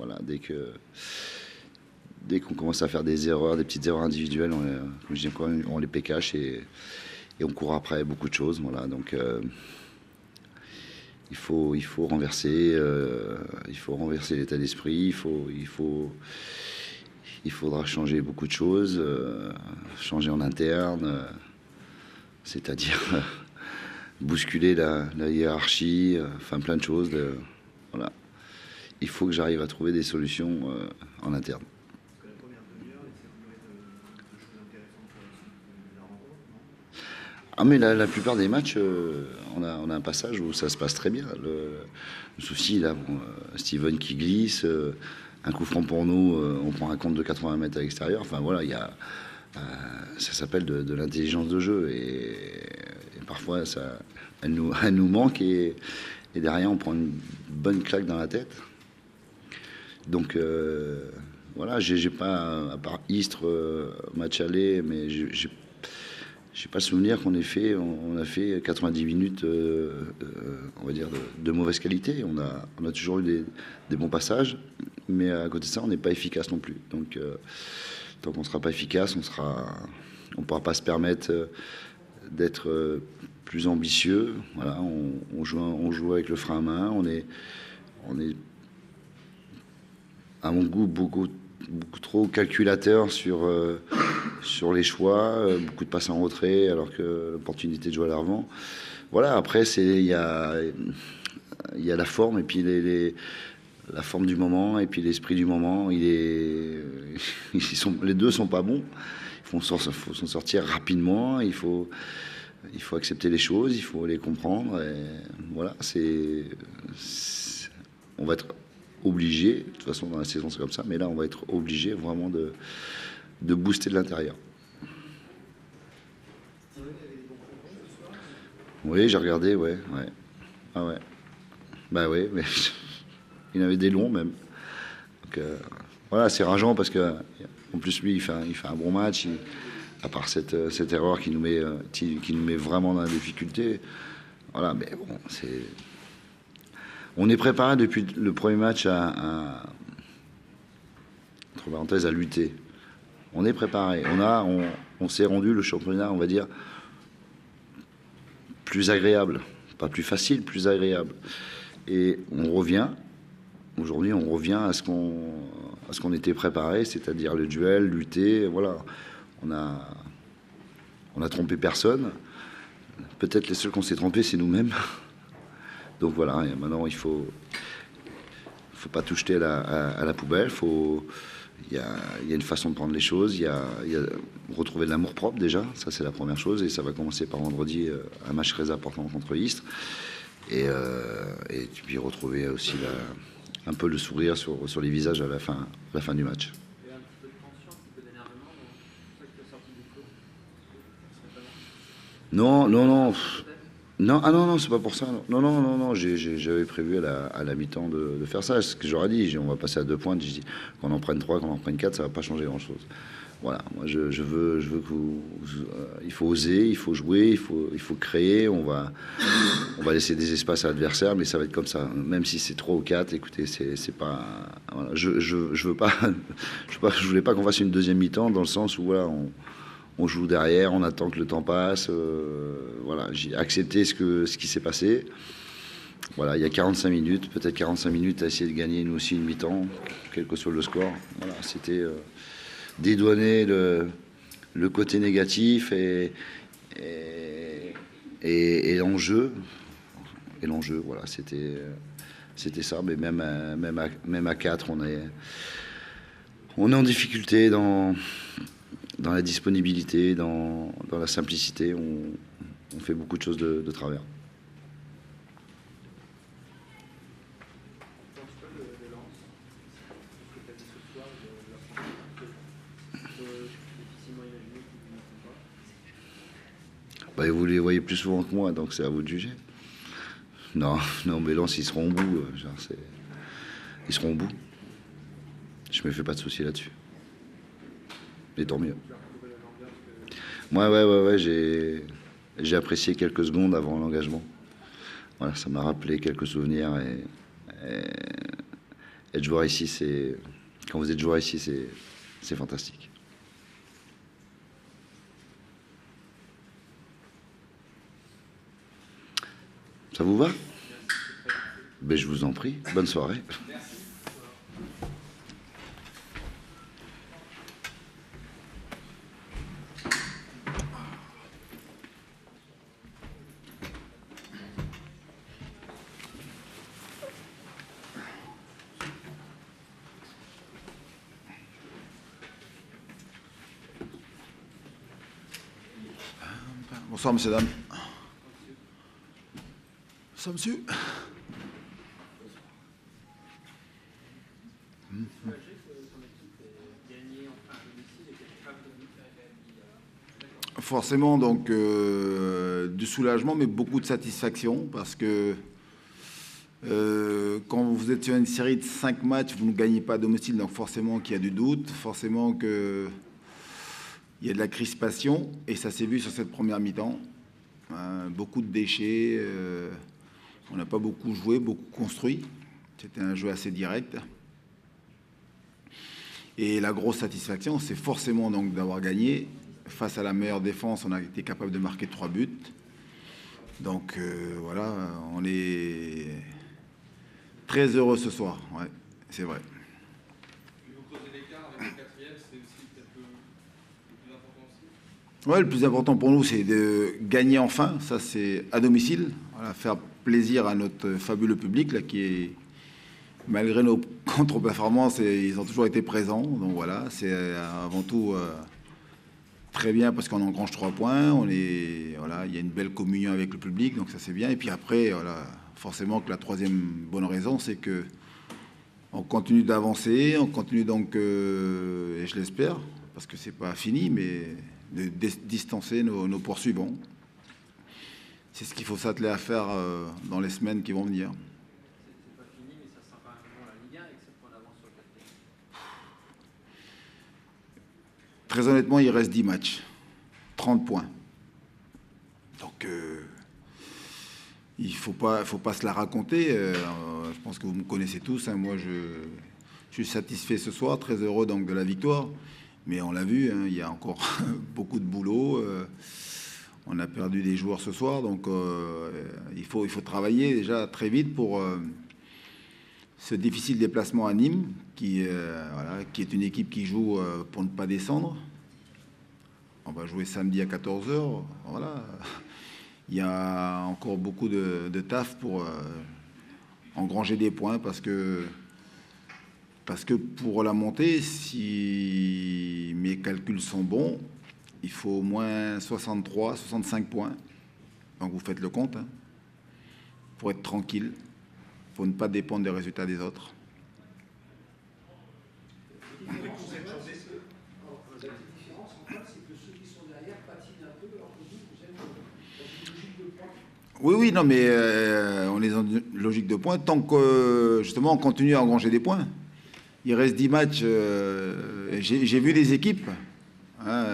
Voilà, dès qu'on commence à faire des erreurs, des petites erreurs individuelles, comme je dis encore, on les pécache et on court après beaucoup de choses. Voilà, donc il faut renverser l'état d'esprit. Il faudra changer beaucoup de choses, changer en interne, c'est-à-dire bousculer la hiérarchie, enfin plein de choses. Voilà. Il faut que j'arrive à trouver des solutions en interne. Ah mais la plupart des matchs, on a un passage où ça se passe très bien. Le souci, là, bon, Steven qui glisse, un coup franc pour nous, on prend un compte de 80 mètres à l'extérieur. Enfin voilà, ça s'appelle de l'intelligence de jeu. Et parfois, elle nous manque et derrière, on prend une bonne claque dans la tête. Donc voilà, j'ai pas, à part Istres, match aller, mais j'ai pas le souvenir qu'on ait fait, on a fait 90 minutes, on va dire, de mauvaise qualité. On a toujours eu des bons passages, mais à côté de ça, on n'est pas efficace non plus. Donc, tant qu'on ne sera pas efficace, on pourra pas se permettre d'être plus ambitieux. Voilà, on joue avec le frein à main. On est, à mon goût, beaucoup trop calculateur sur les choix, beaucoup de passes en retrait, alors que l'opportunité de jouer à l'avant. Voilà, après, il y a la forme, et puis la forme du moment, et puis l'esprit du moment. Les deux sont pas bons. Il faut s'en sortir rapidement, il faut accepter les choses, il faut les comprendre. Et voilà, on va être obligé, de toute façon dans la saison c'est comme ça, mais là on va être obligé vraiment de booster de l'intérieur. Oui, j'ai regardé, ouais. Ah ouais. Bah ouais, mais il y en avait des longs même. Donc voilà, c'est rageant parce que en plus lui il fait un bon match, à part cette erreur qui nous met vraiment dans la difficulté. Voilà, mais bon, on est préparé depuis le premier match entre parenthèses, à lutter. On est préparé. On s'est rendu le championnat, on va dire, plus agréable. Pas plus facile, plus agréable. Et aujourd'hui, on revient à ce qu'on était préparé, c'est-à-dire le duel, lutter. Voilà. On a trompé personne. Peut-être les seuls qu'on s'est trompés, c'est nous-mêmes. Donc voilà, et maintenant il faut pas tout jeter à la poubelle. Il y a une façon de prendre les choses. Il y a retrouver de l'amour propre déjà, ça c'est la première chose, et ça va commencer par vendredi, un match très important contre Istres, et puis retrouver aussi un peu le sourire sur les visages à la fin du match. Non. Non, c'est pas pour ça. Non. J'avais prévu à la mi-temps de faire ça. C'est ce que j'aurais dit. On va passer à 2 points. Je dis qu'on en prenne 3, qu'on en prenne 4, ça va pas changer grand-chose. Voilà. Moi, je veux il faut oser, il faut jouer, il faut créer. On va laisser des espaces à l'adversaire, mais ça va être comme ça. Même si c'est 3 ou 4, écoutez, c'est pas. Voilà. Je voulais pas qu'on fasse une deuxième mi-temps dans le sens où voilà, on joue derrière, on attend que le temps passe. Voilà, j'ai accepté ce qui s'est passé. Voilà, il y a 45 minutes, peut-être 45 minutes à essayer de gagner nous aussi une mi-temps, quel que soit le score. Voilà, c'était dédouaner le côté négatif et l'enjeu. Et l'enjeu, voilà, c'était ça. Mais même à 4, on est en difficulté dans la disponibilité, dans la simplicité. On fait beaucoup de choses de travers. Bah, vous les voyez plus souvent que moi, donc c'est à vous de juger. Non, mais Lens, ils seront au bout. Ils seront au bout. Je me fais pas de soucis là-dessus. Et tant mieux. Moi, ouais, j'ai apprécié quelques secondes avant l'engagement. Voilà, ça m'a rappelé quelques souvenirs être joueur ici, quand vous êtes joueur ici, c'est fantastique. Ça vous va? Ben, je vous en prie. Bonne soirée. Bonsoir, messieurs, dames. Bonsoir, monsieur. Forcément, donc, du soulagement, mais beaucoup de satisfaction, parce que quand vous êtes sur une série de 5 matchs, vous ne gagnez pas à domicile, donc forcément qu'il y a du doute, forcément qu'il y a de la crispation, et ça s'est vu sur cette première mi-temps. Beaucoup de déchets, on n'a pas beaucoup joué, beaucoup construit. C'était un jeu assez direct. Et la grosse satisfaction, c'est forcément donc d'avoir gagné. Face à la meilleure défense, on a été capable de marquer 3 buts. Donc voilà, on est très heureux ce soir. Ouais, c'est vrai. Puis vous creusez l'écart avec le quatrième, c'est aussi peut-être le plus important aussi. Ouais, le plus important pour nous, c'est de gagner enfin. Ça, c'est à domicile. Voilà, faire plaisir à notre fabuleux public, là, qui est, malgré nos contre-performances, ils ont toujours été présents. Donc voilà, c'est avant tout très bien parce qu'on engrange 3 points. Voilà, il y a une belle communion avec le public, donc ça c'est bien. Et puis après, voilà, forcément que la troisième bonne raison, c'est que on continue d'avancer, on continue donc, et je l'espère, parce que c'est pas fini, mais de distancer nos poursuivants. C'est ce qu'il faut s'atteler à faire dans les semaines qui vont venir. C'est pas fini, mais ça sent quand même bon la Ligue 1 avec 7 points d'avance sur le quatrième. Très honnêtement, il reste 10 matchs, 30 points. Donc, il faut pas se la raconter. Je pense que vous me connaissez tous. Hein. Moi, je suis satisfait ce soir, très heureux donc de la victoire. Mais on l'a vu, hein, il y a encore beaucoup de boulot. On a perdu des joueurs ce soir, donc il faut travailler déjà très vite pour ce difficile déplacement à Nîmes, qui est une équipe qui joue pour ne pas descendre. On va jouer samedi à 14h. Voilà. Il y a encore beaucoup de taf pour engranger des points, parce que pour la montée, si mes calculs sont bons, il faut au moins 63, 65 points. Donc vous faites le compte, hein, pour être tranquille, pour ne pas dépendre des résultats des autres. La différence, en fait, c'est que ceux qui sont derrière patinent un peu, alors que vous êtes dans une logique de points. Oui, non, mais on est dans une logique de points tant que, justement, on continue à engranger des points. Il reste 10 matchs. J'ai vu des équipes, hein,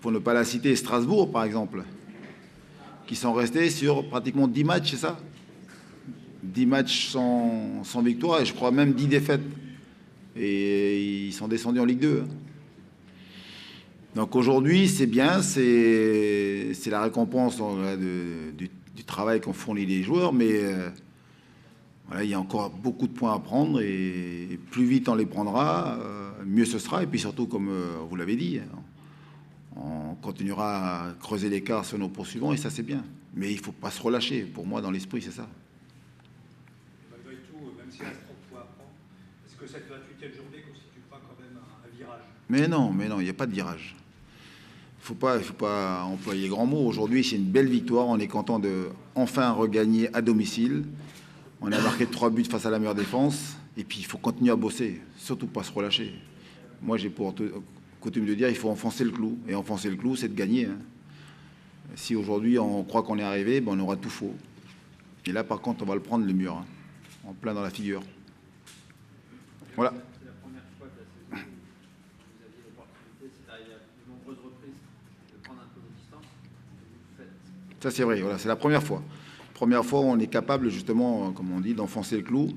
pour ne pas la citer, Strasbourg, par exemple, qui sont restés sur pratiquement 10 matchs, c'est ça? 10 matchs sans victoire, et je crois même 10 défaites. Et ils sont descendus en Ligue 2. Donc aujourd'hui, c'est bien, c'est la récompense du travail qu'ont fourni les joueurs, mais voilà, il y a encore beaucoup de points à prendre, et plus vite on les prendra, mieux ce sera. Et puis surtout, comme vous l'avez dit, on continuera à creuser l'écart sur nos poursuivants, et ça c'est bien. Mais il ne faut pas se relâcher. Pour moi, dans l'esprit, c'est ça. Malgré tout, même s'il reste 30 points à prendre, est-ce que cette 28e journée ne constitue pas quand même un virage? Mais non, il n'y a pas de virage. Il ne faut pas employer grand mot. Aujourd'hui, c'est une belle victoire. On est content de enfin regagner à domicile. On a marqué 3 buts face à la meilleure défense. Et puis, il faut continuer à bosser, surtout pas se relâcher. Moi, j'ai pour coutume de dire, il faut enfoncer le clou. Et enfoncer le clou, c'est de gagner. Hein. Si aujourd'hui, on croit qu'on est arrivé, ben, on aura tout faux. Et là, par contre, on va le prendre, le mur, hein, en plein dans la figure. Voilà. C'est la première fois de la saison où vous aviez l'opportunité, c'est arrivé à de nombreuses reprises, de prendre un peu vos distances. Vous faites. Ça, c'est vrai. Voilà, c'est la première fois. Première fois où on est capable, justement, comme on dit, d'enfoncer le clou.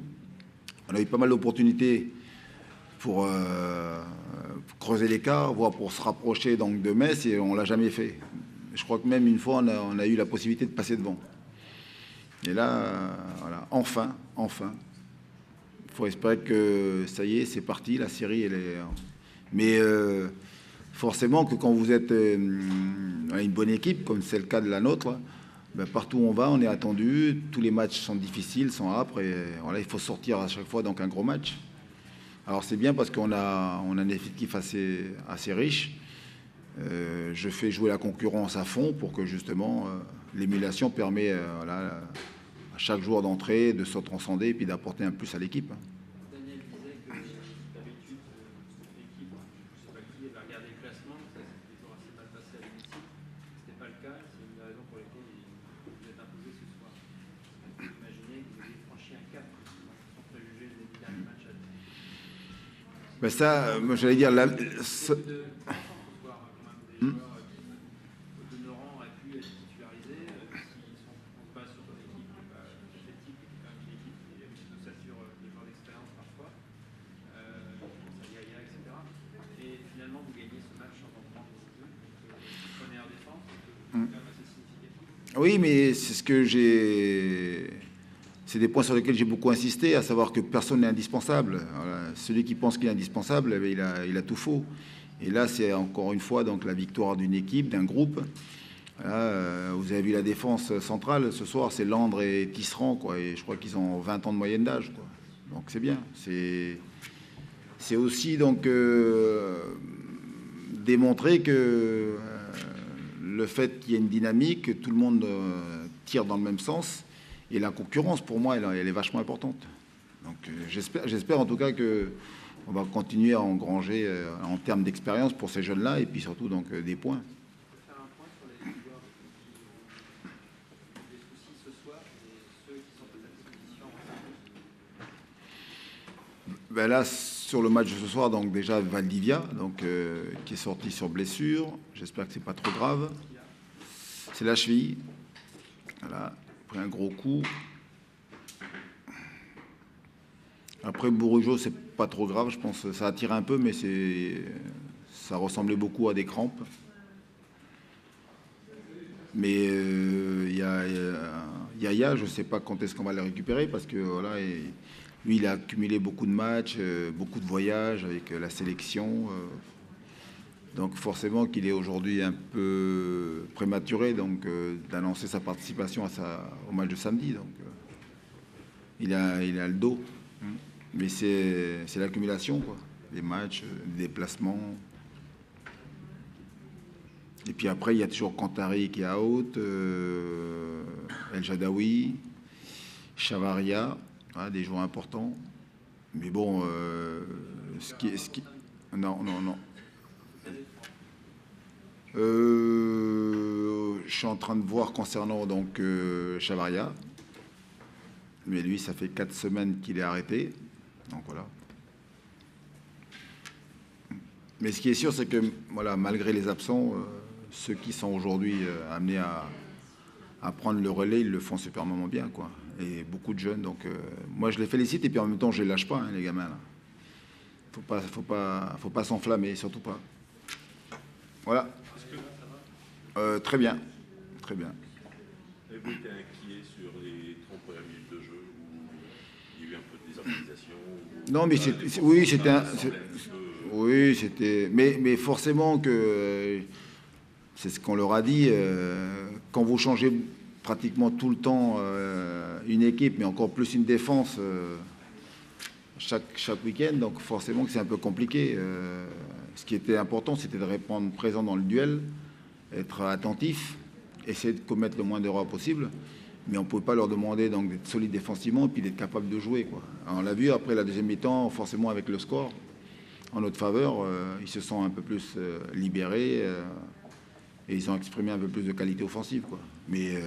On a eu pas mal d'opportunités pour creuser l'écart, voire pour se rapprocher donc, de Metz, et on ne l'a jamais fait. Je crois que même une fois, on a eu la possibilité de passer devant. Et là, voilà, enfin. Il faut espérer que ça y est, c'est parti, la série, elle est... Mais forcément que quand vous êtes une bonne équipe, comme c'est le cas de la nôtre, ben, partout où on va, on est attendu, tous les matchs sont difficiles, sont âpres, et voilà, il faut sortir à chaque fois donc un gros match. Alors c'est bien parce qu'on a un effectif assez riche. Je fais jouer la concurrence à fond pour que justement l'émulation permet voilà, à chaque joueur d'entrer, de se transcender et puis d'apporter un plus à l'équipe. Daniel disait que d'habitude, l'équipe, je ne sais pas qui, avait regardé le classement, ça s'est toujours assez mal passé à l'hémicycle. Ce n'était pas le cas, c'est une des raisons pour lesquelles vous êtes imposé ce soir. Imaginez que vous ayez franchi un cap sans préjuger les derniers matchs à venir. Ben ça, moi j'allais dire... Honorant aurait pu être titularisé si on se base sur une équipe athlétique, qui est quand même une équipe qui s'assure des joueurs d'expérience parfois, Saliaïa, etc. Et finalement, vous gagnez ce match en prendre 2. Prenez en défense, c'est quand même assez significatif. Oui, mais c'est ce que j'ai... C'est des points sur lesquels j'ai beaucoup insisté, à savoir que personne n'est indispensable. Voilà. Celui qui pense qu'il est indispensable, il a tout faux. Et là, c'est encore une fois donc, la victoire d'une équipe, d'un groupe. Là, vous avez vu la défense centrale ce soir, c'est Landre et Tisserand, quoi. Et je crois qu'ils ont 20 ans de moyenne d'âge, quoi. Donc c'est bien. C'est aussi donc démontrer que le fait qu'il y ait une dynamique, que tout le monde tire dans le même sens, et la concurrence, pour moi, elle est vachement importante. Donc j'espère en tout cas que on va continuer à engranger en termes d'expérience pour ces jeunes-là et puis surtout donc des points. On peut faire un point sur les joueurs qui ont des soucis ce soir et ceux qui sont peut-être en position en Ben là, sur le match de ce soir, donc déjà Valdivia, donc qui est sorti sur blessure. J'espère que c'est pas trop grave. C'est la cheville. Voilà, pris un gros coup. Après Bourigeaud, c'est pas trop grave, je pense que ça a tiré un peu, mais ça ressemblait beaucoup à des crampes. Mais Yaya, je ne sais pas quand est-ce qu'on va le récupérer, parce que voilà, lui, il a accumulé beaucoup de matchs, beaucoup de voyages avec la sélection. Donc forcément qu'il est aujourd'hui un peu prématuré donc d'annoncer sa participation au match de samedi. Donc il a le dos. Mais c'est l'accumulation, quoi. Les matchs, les déplacements. Et puis après, il y a toujours Kantari qui est out, El Jadaoui, Chavaria, hein, des joueurs importants. Mais bon, non. Je suis en train de voir concernant donc Chavaria. Mais lui, ça fait 4 semaines qu'il est arrêté. Donc voilà. Mais ce qui est sûr, c'est que voilà, malgré les absents, ceux qui sont aujourd'hui amenés à prendre le relais, ils le font superbement bien, quoi. Et beaucoup de jeunes. Donc moi, je les félicite et puis en même temps, je les lâche pas, hein, les gamins. Là. Faut pas s'enflammer, surtout pas. Voilà. Très bien. Avez-vous été inquiet sur les 30 premières minutes de jeu où il y a eu un peu de désorganisation? Non, mais c'était. Mais forcément que c'est ce qu'on leur a dit. Quand vous changez pratiquement tout le temps une équipe, mais encore plus une défense chaque week-end, donc forcément que c'est un peu compliqué. Ce qui était important, c'était de répondre présent dans le duel, être attentif, essayer de commettre le moins d'erreurs possible. Mais on ne pouvait pas leur demander donc d'être solide défensivement et puis d'être capable de jouer, quoi. Alors, on l'a vu après la deuxième mi-temps, forcément avec le score en notre faveur, ils se sont un peu plus libérés et ils ont exprimé un peu plus de qualité offensive, quoi. Mais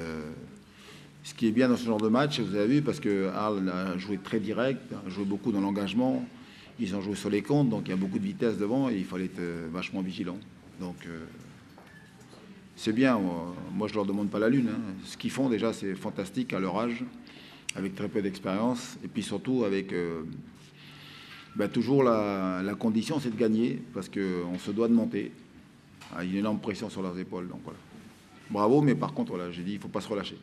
ce qui est bien dans ce genre de match, vous avez vu, parce que Arles a joué très direct, a joué beaucoup dans l'engagement, ils ont joué sur les comptes, donc il y a beaucoup de vitesse devant et il fallait être vachement vigilant. Donc c'est bien, moi je leur demande pas la lune, hein. Ce qu'ils font déjà c'est fantastique à leur âge, avec très peu d'expérience, et puis surtout avec Ben, toujours la condition, c'est de gagner, parce qu'on se doit de monter. Il y a une énorme pression sur leurs épaules. Donc voilà. Bravo, mais par contre, voilà, j'ai dit, il ne faut pas se relâcher.